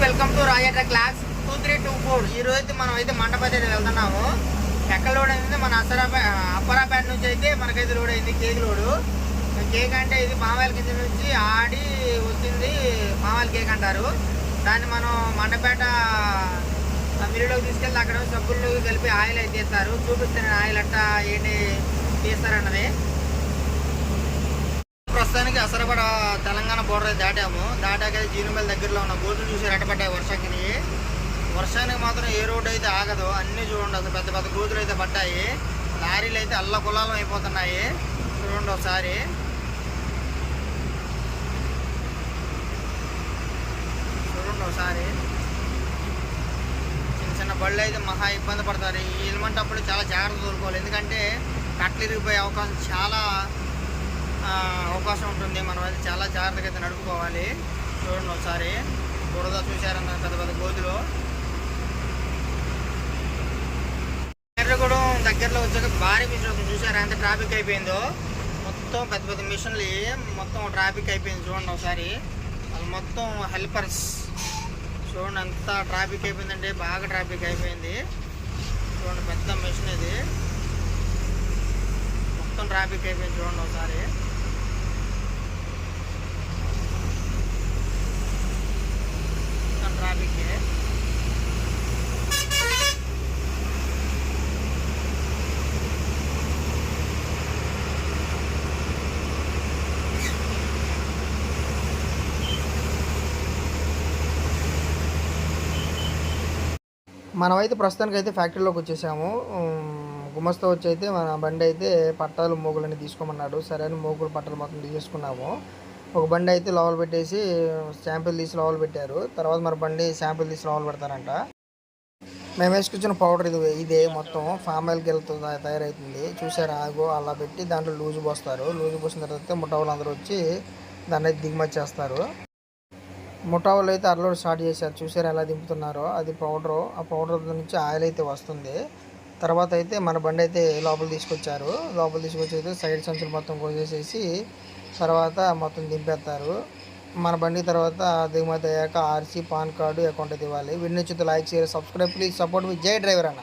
Welcome to రాజేట class 2324. ఈ రోజు అయితే మనం అయితే మండపతి అయితే వెళ్తున్నాము. ఎక్కడ లోడ్ అయింది మన అప్పరాపేట నుంచి అయితే మనకైతే లోడ్ అయింది కేక్ లోడు. కేక్ అంటే ఇది పామాయిల్ కింద నుంచి ఆడి వచ్చింది, పామాయిల్ కేక్ అంటారు దాన్ని. మనం మండపేట మిల్లులోకి తీసుకెళ్తే అక్కడ సబ్బుల్లోకి కలిపి ఆయిల్ అయితే తీస్తారు. చూపిస్తాను ఆయిల్ అట్టా ఏంటి తీస్తారన్నది. ప్రస్తుతానికి అసరపడ తెలంగాణ బోర్డర్ దాటాము. దాటాక జీనుమల్ దగ్గరలో ఉన్న గోతులు చూసి రెట్టపడ్డాయి వర్షానికి మాత్రం ఏ రోడ్డు అయితే ఆగదు. అన్నీ చూడండి, అసలు పెద్ద పెద్ద గోతులు అయితే పడ్డాయి. లారీలు అయితే అల్లకుల్లాలం అయిపోతున్నాయి. చూడండి ఒకసారి. చిన్న చిన్న బళ్ళు అయితే మహా ఇబ్బంది పడతారు. ఈ ఎలిమెంట్ అప్పుడు చాలా జాగ్రత్త తోలుకోవాలి, ఎందుకంటే కట్లు ఇరిగిపోయే అవకాశం ఉంటుంది. మనం అయితే చాలా జాగ్రత్తగా అయితే నడుపుకోవాలి. చూడండి ఒకసారి, బురద చూసారన్న పెద్ద పెద్ద గోతులు. ఎర్రగూడెం దగ్గరలో వచ్చాక భారీ మిషన్ చూసారా ఎంత ట్రాఫిక్ అయిపోయిందో. మొత్తం పెద్ద పెద్ద మిషన్లు మొత్తం ట్రాఫిక్ అయిపోయింది. చూడండి ఒకసారి, అది మొత్తం హెల్పర్స్. చూడండి ఎంత ట్రాఫిక్ అయిపోయిందంటే బాగా ట్రాఫిక్ అయిపోయింది. చూడండి పెద్ద మిషన్ ఇది, మొత్తం ట్రాఫిక్ అయిపోయింది. చూడండి ఒకసారి. ట్రాఫిక్ మనమైతే ప్రస్తుతానికి అయితే ఫ్యాక్టరీలోకి వచ్చేసాము. గుమస్తా వచ్చి అయితే మన బండి అయితే పట్టాలు మోగులని తీసుకోమన్నాడు. సరే అని మోగులు పట్టాలు మొత్తం తీసేసుకున్నాము. ఒక బండి అయితే లోపల పెట్టేసి శాంపిల్ తీసి లోపల పెట్టారు. తర్వాత మన బండి శాంపిల్ తీసి లోపల పెడతారంట. మేము వేసుకొచ్చిన పౌడర్ ఇదే మొత్తం ఫామ్ ఆయిల్ గెలతో తయారవుతుంది. చూసారా, ఆగో అలా పెట్టి దాంట్లో లూజు పోస్తారు. లూజు పోసిన తర్వాత ముఠావులు అందరూ వచ్చి దాన్ని అయితే దిగుమతి చేస్తారు. ముఠావులు అయితే అరలోడ్ స్టార్ట్ చేశారు. చూసారు ఎలా దింపుతున్నారో, అది పౌడరు. ఆ పౌడర్ నుంచి ఆయిల్ అయితే వస్తుంది. తర్వాత అయితే మన బండి అయితే లోపల తీసుకొచ్చారు. లోపల తీసుకొచ్చి అయితే సైడ్ సంచులు మొత్తం కోసేసేసి తర్వాత మొత్తం దింపేస్తారు. మన బండి తర్వాత దిగుమతి అయ్యాక ఆర్సీ, పాన్ కార్డు, అకౌంట్ అయితే ఇవ్వాలి. వీడిని like, share, subscribe, please support with జై డ్రైవర్ అన్న.